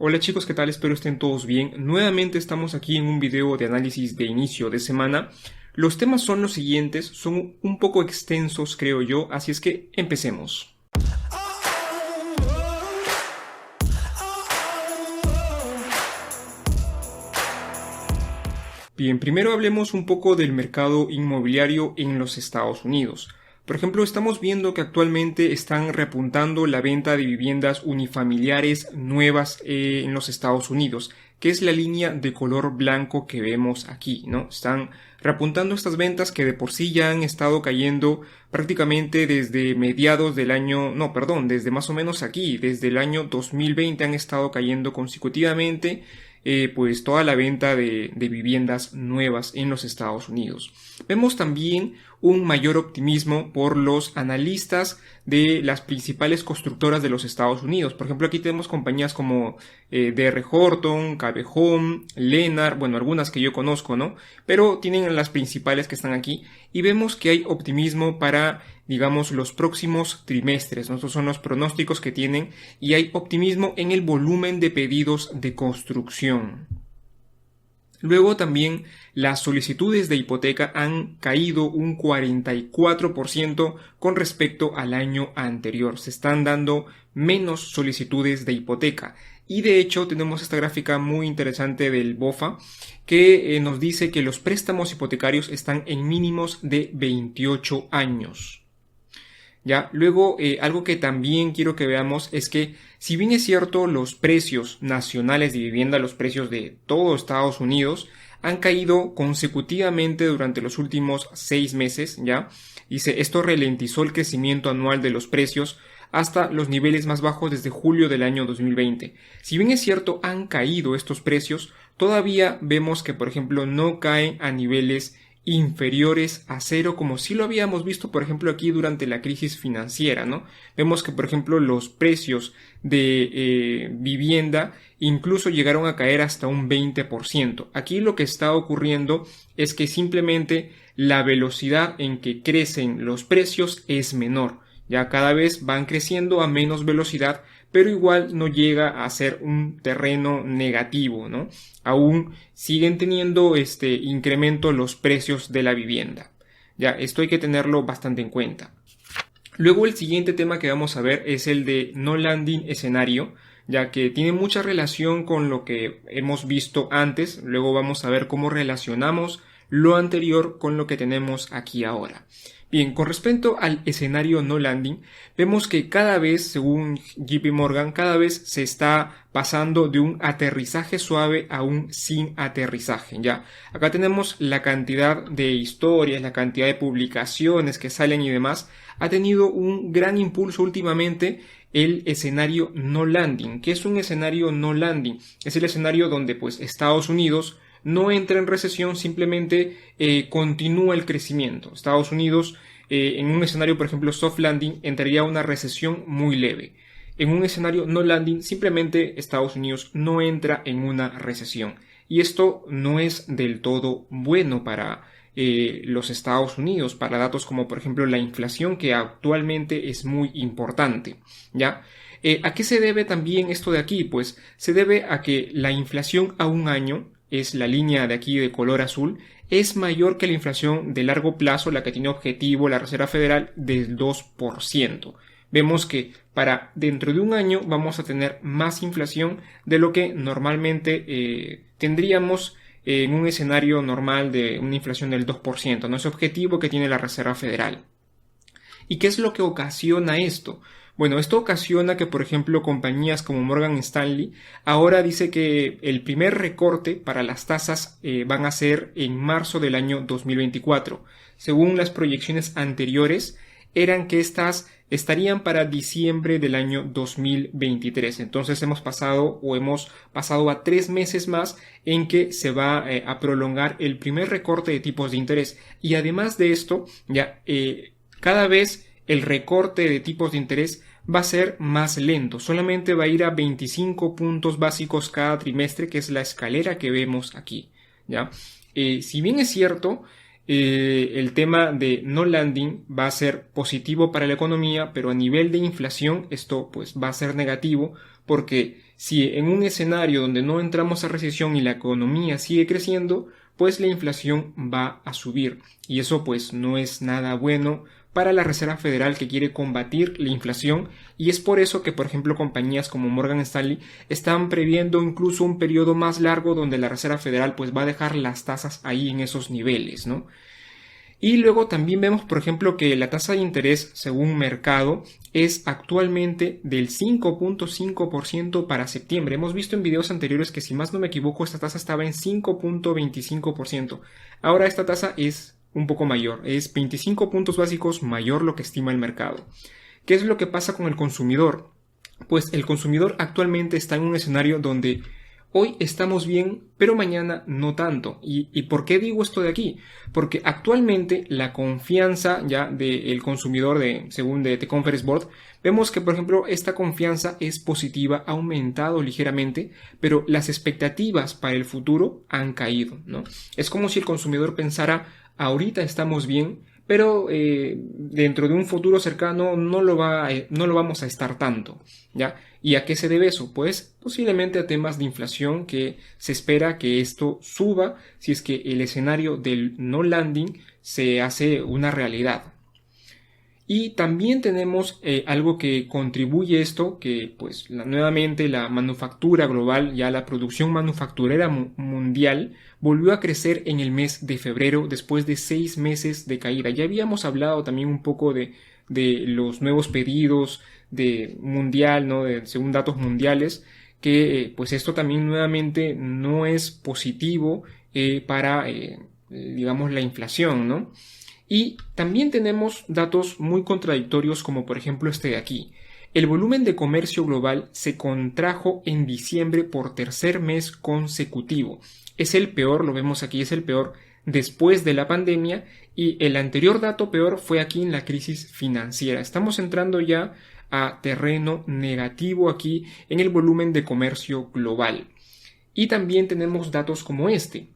Hola chicos, ¿qué tal? Espero estén todos bien. Nuevamente estamos aquí en un video de análisis de inicio de semana. Los temas son los siguientes, son un poco extensos creo yo, así es que empecemos. Bien, primero hablemos un poco del mercado inmobiliario en los Estados Unidos. Por ejemplo, estamos viendo que actualmente están repuntando la venta de viviendas unifamiliares nuevas en los Estados Unidos, que es la línea de color blanco que vemos aquí, ¿no? Están repuntando estas ventas que de por sí ya han estado cayendo prácticamente desde mediados del año, no, perdón, desde más o menos aquí, desde el año 2020 han estado cayendo consecutivamente pues toda la venta de viviendas nuevas en los Estados Unidos. Vemos también un mayor optimismo por los analistas de las principales constructoras de los Estados Unidos. Por ejemplo, aquí tenemos compañías como D.R. Horton, KB Home, Lennar, bueno, algunas que yo conozco, ¿no? Pero tienen las principales que están aquí y vemos que hay optimismo para, digamos, los próximos trimestres, ¿no? Estos son los pronósticos que tienen y hay optimismo en el volumen de pedidos de construcción. Luego también las solicitudes de hipoteca han caído un 44% con respecto al año anterior. Se están dando menos solicitudes de hipoteca. Y de hecho tenemos esta gráfica muy interesante del BOFA que nos dice que los préstamos hipotecarios están en mínimos de 28 años. ¿Ya? Luego, algo que también quiero que veamos es que, si bien es cierto, los precios nacionales de vivienda, los precios de todo Estados Unidos, han caído consecutivamente durante los últimos 6 meses, ¿ya? Dice, esto ralentizó el crecimiento anual de los precios hasta los niveles más bajos desde julio del año 2020. Si bien es cierto, han caído estos precios, todavía vemos que, por ejemplo, no caen a niveles inferiores a cero, como sí lo habíamos visto, por ejemplo, aquí durante la crisis financiera, ¿no? Vemos que, por ejemplo, los precios de vivienda incluso llegaron a caer hasta un 20%. Aquí lo que está ocurriendo es que simplemente la velocidad en que crecen los precios es menor. Ya cada vez van creciendo a menos velocidad, pero igual no llega a ser un terreno negativo, ¿no? Aún siguen teniendo incremento los precios de la vivienda. Ya, esto hay que tenerlo bastante en cuenta. Luego el siguiente tema que vamos a ver es el de no landing escenario, ya que tiene mucha relación con lo que hemos visto antes. Luego vamos a ver cómo relacionamos lo anterior con lo que tenemos aquí ahora. Bien, con respecto al escenario no landing, vemos que cada vez, según JP Morgan, cada vez se está pasando de un aterrizaje suave a un sin aterrizaje, ¿ya? Acá tenemos la cantidad de historias, la cantidad de publicaciones que salen y demás. Ha tenido un gran impulso últimamente el escenario no landing. ¿Qué es un escenario no landing? Es el escenario donde, pues, Estados Unidos no entra en recesión, simplemente continúa el crecimiento. Estados Unidos en un escenario, por ejemplo, soft landing, entraría a una recesión muy leve. En un escenario no landing, simplemente Estados Unidos no entra en una recesión. Y esto no es del todo bueno para los Estados Unidos, para datos como, por ejemplo, la inflación, que actualmente es muy importante, ¿ya? ¿A qué se debe también esto de aquí? Pues se debe a que la inflación a un año, es la línea de aquí de color azul, es mayor que la inflación de largo plazo, la que tiene objetivo la Reserva Federal del 2%. Vemos que para dentro de un año vamos a tener más inflación de lo que normalmente tendríamos en un escenario normal de una inflación del 2%, ¿no? Ese objetivo que tiene la Reserva Federal. ¿Y qué es lo que ocasiona esto? Bueno, esto ocasiona que, por ejemplo, compañías como Morgan Stanley ahora dice que el primer recorte para las tasas van a ser en marzo del año 2024. Según las proyecciones anteriores, eran que estas estarían para diciembre del año 2023. Entonces hemos pasado a 3 meses más en que se va a prolongar el primer recorte de tipos de interés. Y además de esto, ya cada vez el recorte de tipos de interés va a ser más lento, solamente va a ir a 25 puntos básicos cada trimestre, que es la escalera que vemos aquí, ¿ya? Si bien es cierto, el tema de no landing va a ser positivo para la economía, pero a nivel de inflación esto pues va a ser negativo, porque Si en un escenario donde no entramos a recesión y la economía sigue creciendo, pues la inflación va a subir. Y eso pues no es nada bueno para la Reserva Federal, que quiere combatir la inflación, y es por eso que, por ejemplo, compañías como Morgan Stanley están previendo incluso un periodo más largo donde la Reserva Federal pues va a dejar las tasas ahí en esos niveles, ¿no? Y luego también vemos, por ejemplo, que la tasa de interés según mercado es actualmente del 5.5% para septiembre. Hemos visto en videos anteriores que, si más no me equivoco, esta tasa estaba en 5.25%. Ahora esta tasa es un poco mayor, es 25 puntos básicos mayor lo que estima el mercado. ¿Qué es lo que pasa con el consumidor? Pues el consumidor actualmente está en un escenario donde hoy estamos bien, pero mañana no tanto. ¿Y por qué digo esto de aquí? Porque actualmente la confianza ya del consumidor, según The Conference Board, vemos que, por ejemplo, esta confianza es positiva, ha aumentado ligeramente, pero las expectativas para el futuro han caído, ¿no? Es como si el consumidor pensara: ahorita estamos bien, pero dentro de un futuro cercano no lo vamos a estar tanto, ¿ya? ¿Y a qué se debe eso? Pues posiblemente a temas de inflación, que se espera que esto suba si es que el escenario del no landing se hace una realidad. Y también tenemos algo que contribuye a esto, que pues nuevamente la manufactura global, ya la producción manufacturera mundial, volvió a crecer en el mes de febrero después de 6 meses de caída. Ya habíamos hablado también un poco de los nuevos pedidos de mundial, ¿no? Según datos mundiales, que pues esto también nuevamente no es positivo para, digamos, la inflación, ¿no? Y también tenemos datos muy contradictorios, como por ejemplo este de aquí. El volumen de comercio global se contrajo en diciembre por tercer mes consecutivo. Es el peor, lo vemos aquí, es el peor después de la pandemia, y el anterior dato peor fue aquí en la crisis financiera. Estamos entrando ya a terreno negativo aquí en el volumen de comercio global. Y también tenemos datos como este.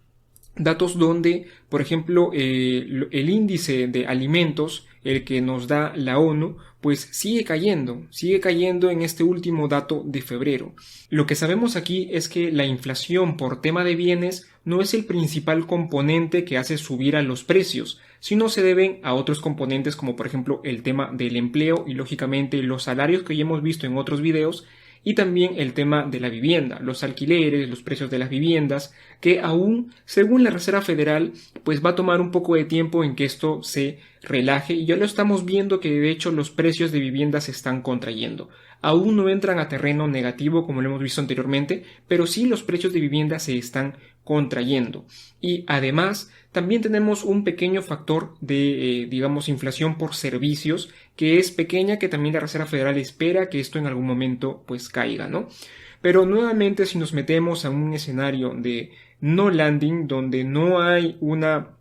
Datos donde, por ejemplo, el índice de alimentos, el que nos da la ONU, pues sigue cayendo en este último dato de febrero. Lo que sabemos aquí es que la inflación por tema de bienes no es el principal componente que hace subir a los precios, sino se deben a otros componentes, como por ejemplo el tema del empleo y lógicamente los salarios que ya hemos visto en otros videos, y también el tema de la vivienda, los alquileres, los precios de las viviendas, que aún, según la Reserva Federal, pues va a tomar un poco de tiempo en que esto se relaje, y ya lo estamos viendo que de hecho los precios de viviendas se están contrayendo. Aún no entran a terreno negativo como lo hemos visto anteriormente, pero sí los precios de vivienda se están contrayendo. Y además también tenemos un pequeño factor de, digamos, inflación por servicios, que es pequeña, que también la Reserva Federal espera que esto en algún momento pues caiga, ¿no? Pero nuevamente, si nos metemos a un escenario de no landing, donde no hay una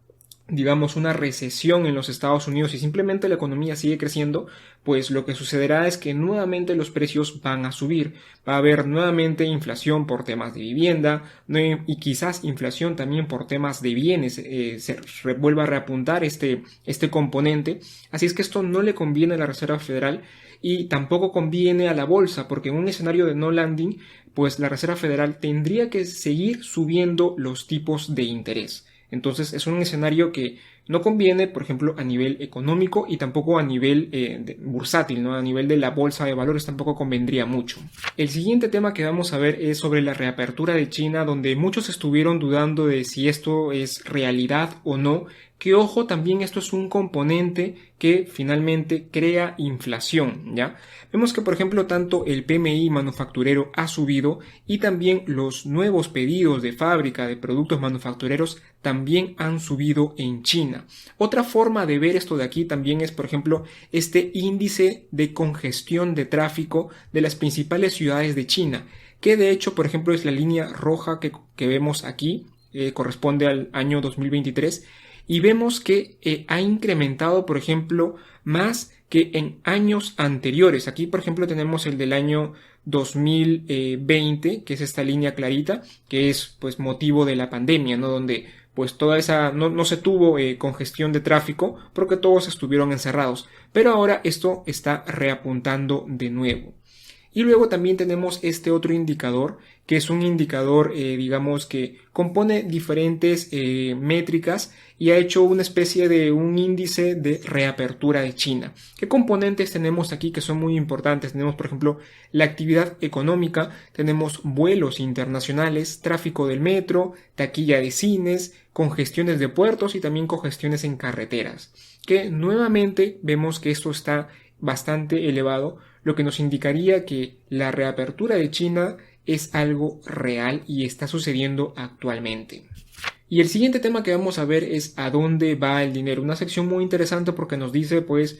recesión en los Estados Unidos y simplemente la economía sigue creciendo, pues lo que sucederá es que nuevamente los precios van a subir. Va a haber nuevamente inflación por temas de vivienda, y quizás inflación también por temas de bienes, vuelva a reapuntar este componente. Así es que esto no le conviene a la Reserva Federal y tampoco conviene a la bolsa, porque en un escenario de no landing, pues la Reserva Federal tendría que seguir subiendo los tipos de interés. Entonces es un escenario que no conviene, por ejemplo, a nivel económico y tampoco a nivel bursátil, ¿no? A nivel de la bolsa de valores tampoco convendría mucho. El siguiente tema que vamos a ver es sobre la reapertura de China, donde muchos estuvieron dudando de si esto es realidad o no. Que ojo, también esto es un componente que finalmente crea inflación, ¿ya? Vemos que, por ejemplo, tanto el PMI manufacturero ha subido y también los nuevos pedidos de fábrica de productos manufactureros también han subido en China. Otra forma de ver esto de aquí también es, por ejemplo, este índice de congestión de tráfico de las principales ciudades de China, que de hecho, por ejemplo, es la línea roja que vemos aquí, corresponde al año 2023, y vemos que ha incrementado, por ejemplo, más que en años anteriores. Aquí, por ejemplo, tenemos el del año 2020, que es esta línea clarita, que es pues motivo de la pandemia, ¿no? Donde pues toda esa no se tuvo congestión de tráfico porque todos estuvieron encerrados. Pero ahora esto está reapuntando de nuevo. Y luego también tenemos este otro indicador, que es un indicador, digamos, que compone diferentes métricas y ha hecho una especie de un índice de reapertura de China. ¿Qué componentes tenemos aquí que son muy importantes? Tenemos, por ejemplo, la actividad económica, tenemos vuelos internacionales, tráfico del metro, taquilla de cines, congestiones de puertos y también congestiones en carreteras, que nuevamente vemos que esto está bastante elevado, lo que nos indicaría que la reapertura de China es algo real y está sucediendo actualmente. Y el siguiente tema que vamos a ver es a dónde va el dinero. Una sección muy interesante porque nos dice pues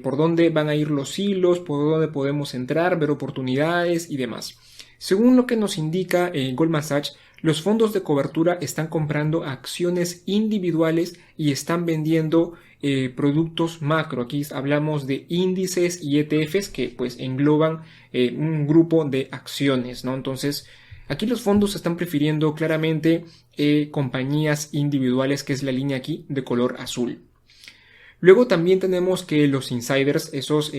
por dónde van a ir los hilos, por dónde podemos entrar, ver oportunidades y demás. Según lo que nos indica Goldman Sachs, los fondos de cobertura están comprando acciones individuales y están vendiendo productos macro. Aquí hablamos de índices y ETFs que pues engloban un grupo de acciones, ¿no? Entonces, aquí los fondos están prefiriendo claramente compañías individuales, que es la línea aquí de color azul. Luego también tenemos que los insiders, esos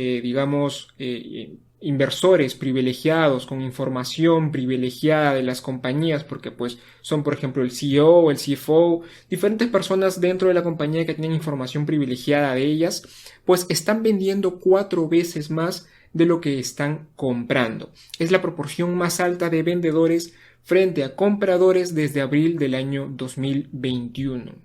inversores privilegiados con información privilegiada de las compañías, porque pues son por ejemplo el CEO, el CFO, diferentes personas dentro de la compañía que tienen información privilegiada de ellas, pues están vendiendo 4 veces más de lo que están comprando. Es la proporción más alta de vendedores frente a compradores desde abril del año 2021.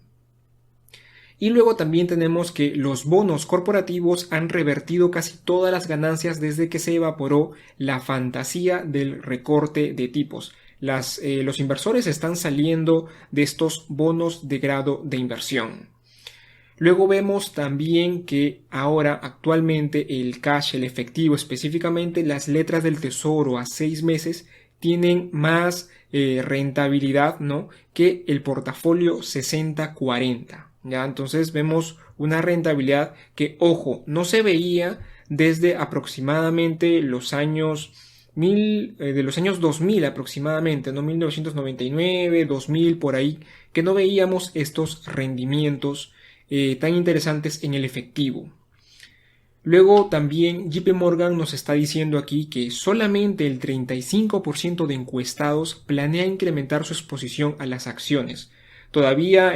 Y luego también tenemos que los bonos corporativos han revertido casi todas las ganancias desde que se evaporó la fantasía del recorte de tipos. Los inversores están saliendo de estos bonos de grado de inversión. Luego vemos también que ahora actualmente el cash, el efectivo, específicamente las letras del tesoro a 6 meses tienen más rentabilidad, ¿no?, que el portafolio 60-40. ¿Ya? Entonces vemos una rentabilidad que, ojo, no se veía desde aproximadamente los años de los años 2000 aproximadamente, ¿no? 1999, 2000, por ahí, que no veíamos estos rendimientos tan interesantes en el efectivo. Luego también JP Morgan nos está diciendo aquí que solamente el 35% de encuestados planea incrementar su exposición a las acciones. Todavía,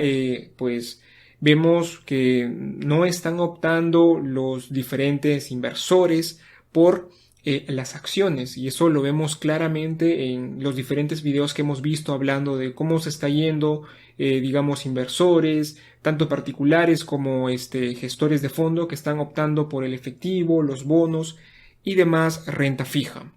pues, vemos que no están optando los diferentes inversores por las acciones, y eso lo vemos claramente en los diferentes videos que hemos visto hablando de cómo se está yendo, digamos, inversores, tanto particulares como gestores de fondo que están optando por el efectivo, los bonos y demás renta fija.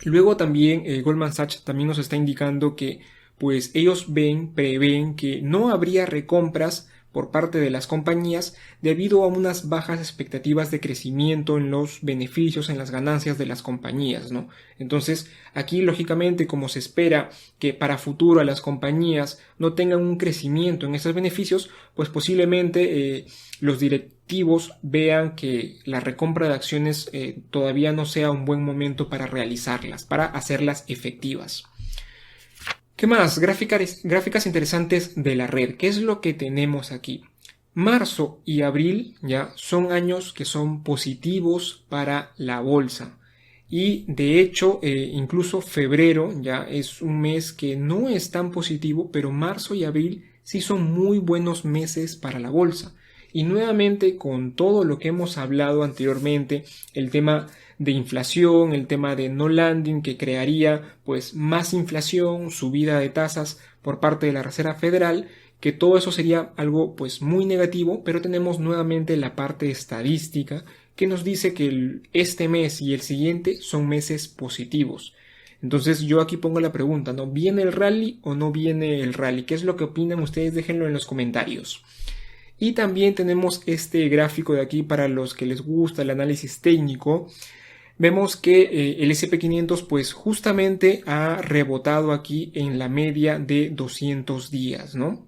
Luego también Goldman Sachs también nos está indicando que pues ellos prevén que no habría recompras por parte de las compañías debido a unas bajas expectativas de crecimiento en los beneficios, en las ganancias de las compañías, ¿no? Entonces, aquí lógicamente, como se espera que para futuro a las compañías no tengan un crecimiento en esos beneficios, pues posiblemente los directivos vean que la recompra de acciones todavía no sea un buen momento para realizarlas, para hacerlas efectivas. ¿Qué más? Gráficas interesantes de la red. ¿Qué es lo que tenemos aquí? Marzo y abril ya son años que son positivos para la bolsa. Y de hecho, incluso febrero ya es un mes que no es tan positivo, pero marzo y abril sí son muy buenos meses para la bolsa. Y nuevamente, con todo lo que hemos hablado anteriormente, el tema de inflación, el tema de no landing que crearía pues más inflación, subida de tasas por parte de la Reserva Federal, que todo eso sería algo pues muy negativo, pero tenemos nuevamente la parte estadística que nos dice que este mes y el siguiente son meses positivos. Entonces yo aquí pongo la pregunta, ¿no? ¿Viene el rally o no viene el rally? ¿Qué es lo que opinan ustedes? Déjenlo en los comentarios. Y también tenemos este gráfico de aquí para los que les gusta el análisis técnico. Vemos que el SP500 pues justamente ha rebotado aquí en la media de 200 días, ¿no?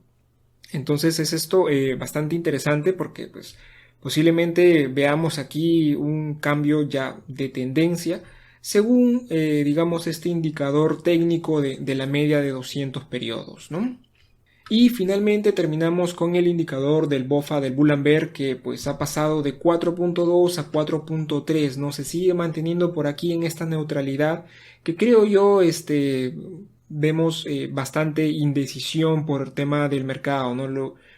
Entonces es esto bastante interesante porque pues posiblemente veamos aquí un cambio ya de tendencia según digamos este indicador técnico de la media de 200 periodos, ¿no? Y finalmente terminamos con el indicador del BOFA del Bull Bear, que pues ha pasado de 4.2 a 4.3, ¿no? Se sigue manteniendo por aquí en esta neutralidad que creo yo vemos bastante indecisión por el tema del mercado, ¿no?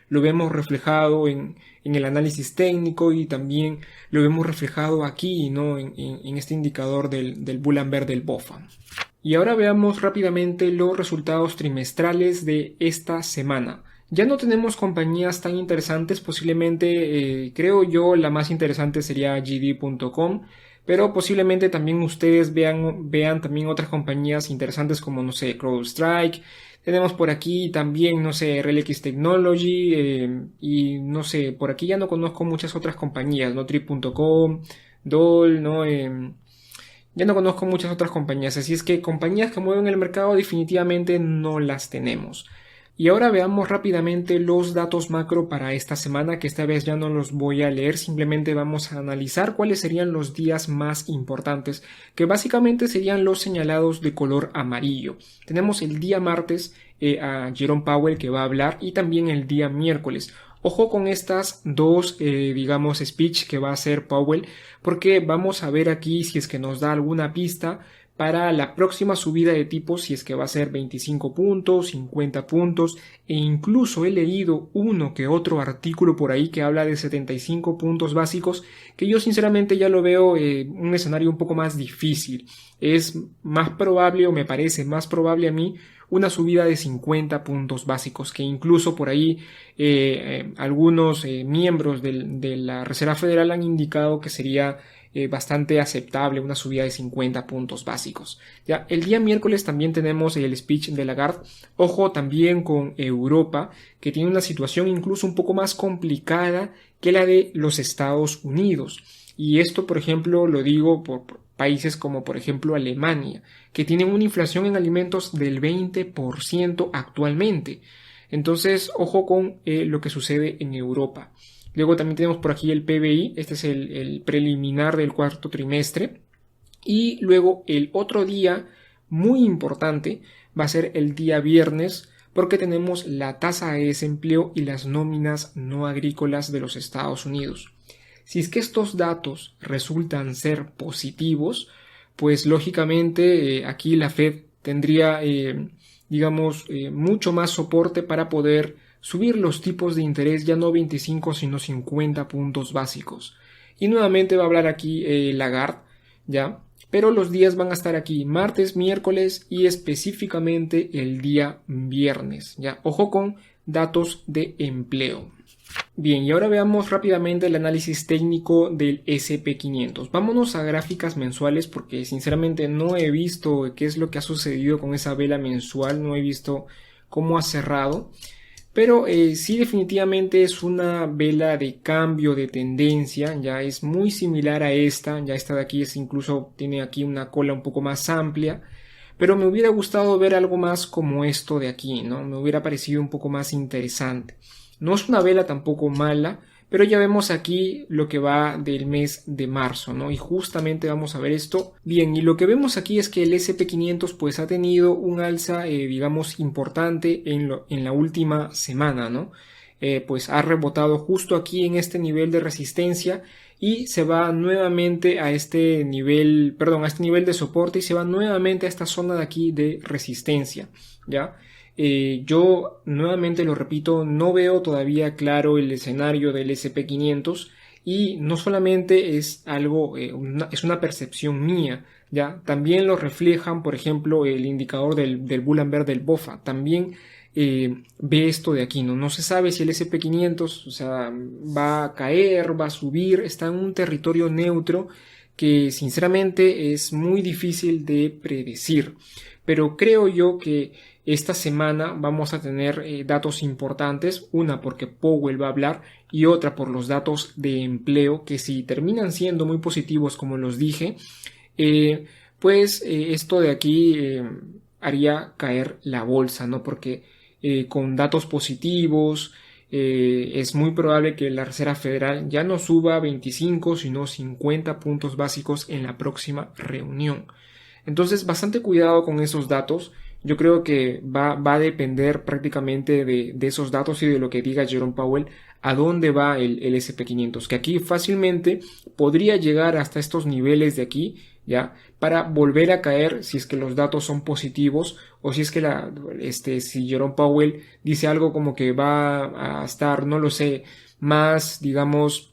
Lo vemos reflejado en el análisis técnico y también lo vemos reflejado aquí, ¿no? En este indicador del Bull Bear del BOFA. Y ahora veamos rápidamente los resultados trimestrales de esta semana. Ya no tenemos compañías tan interesantes, posiblemente creo yo la más interesante sería GD.com, pero posiblemente también ustedes vean también otras compañías interesantes como, no sé, CrowdStrike. Tenemos por aquí también, no sé, RLX Technology y no sé, por aquí ya no conozco muchas otras compañías, ¿no? Trip.com, Dole, ¿no? Ya no conozco muchas otras compañías, así es que compañías que mueven el mercado definitivamente no las tenemos. Y ahora veamos rápidamente los datos macro para esta semana, que esta vez ya no los voy a leer, simplemente vamos a analizar cuáles serían los días más importantes, que básicamente serían los señalados de color amarillo. Tenemos el día martes a Jerome Powell que va a hablar y también el día miércoles. Ojo con estas dos, digamos, speech que va a hacer Powell, porque vamos a ver aquí si es que nos da alguna pista para la próxima subida de tipos, si es que va a ser 25 puntos, 50 puntos, e incluso he leído uno que otro artículo por ahí que habla de 75 puntos básicos, que yo sinceramente ya lo veo un escenario un poco más difícil. Es más probable, o me parece más probable a mí, una subida de 50 puntos básicos, que incluso por ahí algunos miembros de la Reserva Federal han indicado que sería bastante aceptable una subida de 50 puntos básicos. Ya, el día miércoles también tenemos el speech de Lagarde. Ojo también con Europa, que tiene una situación incluso un poco más complicada que la de los Estados Unidos. Y esto, por ejemplo, lo digo por países como por ejemplo Alemania, que tienen una inflación en alimentos del 20% actualmente. Entonces, ojo con lo que sucede en Europa. Luego también tenemos por aquí el PBI, este es el preliminar del cuarto trimestre. Y luego el otro día muy importante va a ser el día viernes, porque tenemos la tasa de desempleo y las nóminas no agrícolas de los Estados Unidos. Si es que estos datos resultan ser positivos, pues lógicamente aquí la Fed tendría, mucho más soporte para poder subir los tipos de interés, ya no 25 sino 50 puntos básicos. Y nuevamente va a hablar aquí Lagarde, ¿ya? Pero los días van a estar aquí martes, miércoles y específicamente el día viernes, ¿ya? Ojo con datos de empleo. Bien, y ahora veamos rápidamente el análisis técnico del SP500. Vámonos a gráficas mensuales porque sinceramente no he visto qué es lo que ha sucedido con esa vela mensual, no he visto cómo ha cerrado. Pero sí definitivamente es una vela de cambio de tendencia, ya es muy similar a esta, ya esta de aquí tiene aquí una cola un poco más amplia, pero me hubiera gustado ver algo más como esto de aquí, ¿no? Me hubiera parecido un poco más interesante. No es una vela tampoco mala, pero ya vemos aquí lo que va del mes de marzo, ¿no? Y justamente vamos a ver esto. Bien, y lo que vemos aquí es que el SP500 pues ha tenido un alza, importante en la última semana, ¿no? Pues ha rebotado justo aquí en este nivel de resistencia y se va nuevamente a este nivel de soporte y se va nuevamente a esta zona de aquí de resistencia, ¿ya? Yo nuevamente lo repito, no veo todavía claro el escenario del SP500 y no solamente es algo, es una percepción mía, ya también lo reflejan, por ejemplo, el indicador del Bull Bear del BOFA, también ve esto de aquí, no se sabe si el SP500, o sea, va a caer, va a subir, está en un territorio neutro que sinceramente es muy difícil de predecir, pero creo yo que esta semana vamos a tener datos importantes, una porque Powell va a hablar y otra por los datos de empleo que si terminan siendo muy positivos como los dije, esto de aquí haría caer la bolsa, ¿no? Porque con datos positivos es muy probable que la Reserva Federal ya no suba 25 sino 50 puntos básicos en la próxima reunión. Entonces bastante cuidado con esos datos. Yo creo que va a depender prácticamente de esos datos y de lo que diga Jerome Powell a dónde va el SP500, que aquí fácilmente podría llegar hasta estos niveles de aquí, ¿ya? Para volver a caer si es que los datos son positivos o si es que si Jerome Powell dice algo como que va a estar, no lo sé, más, digamos,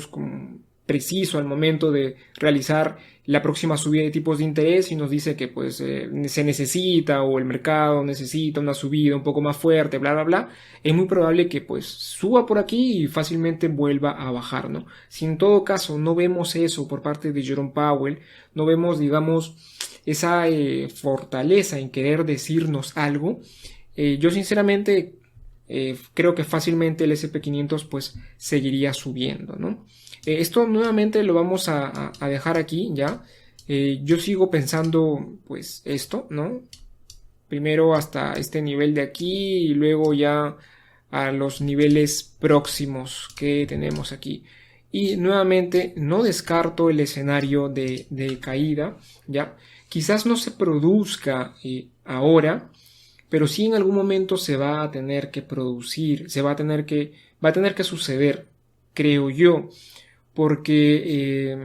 como preciso al momento de realizar la próxima subida de tipos de interés y nos dice que pues se necesita o el mercado necesita una subida un poco más fuerte, bla, bla, bla, es muy probable que pues suba por aquí y fácilmente vuelva a bajar, ¿no? Si en todo caso no vemos eso por parte de Jerome Powell, no vemos, digamos, esa fortaleza en querer decirnos algo, yo sinceramente creo que fácilmente el SP500 pues seguiría subiendo, ¿no? Esto nuevamente lo vamos a dejar aquí ya. Yo sigo pensando pues esto, ¿no? Primero hasta este nivel de aquí y luego ya a los niveles próximos que tenemos aquí. Y nuevamente no descarto el escenario de caída, ¿ya? Quizás no se produzca ahora, pero sí en algún momento se va a tener que producir, va a tener que suceder, creo yo, porque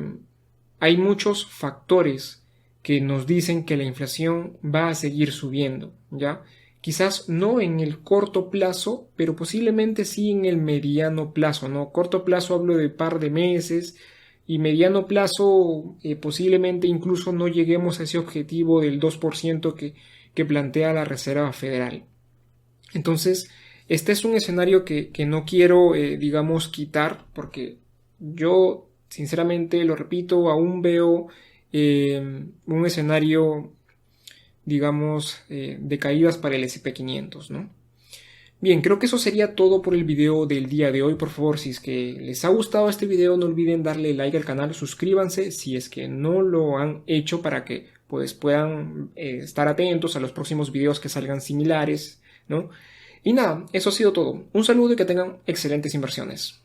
hay muchos factores que nos dicen que la inflación va a seguir subiendo, ¿ya? Quizás no en el corto plazo, pero posiblemente sí en el mediano plazo, ¿no? Corto plazo hablo de par de meses y mediano plazo posiblemente incluso no lleguemos a ese objetivo del 2% que plantea la Reserva Federal. Entonces, este es un escenario que no quiero, digamos, quitar, porque yo, sinceramente, lo repito, aún veo un escenario, digamos, de caídas para el SP500, ¿no? Bien, creo que eso sería todo por el video del día de hoy. Por favor, si es que les ha gustado este video, no olviden darle like al canal, suscríbanse si es que no lo han hecho para que pues puedan estar atentos a los próximos videos que salgan similares, ¿no? Y nada, eso ha sido todo. Un saludo y que tengan excelentes inversiones.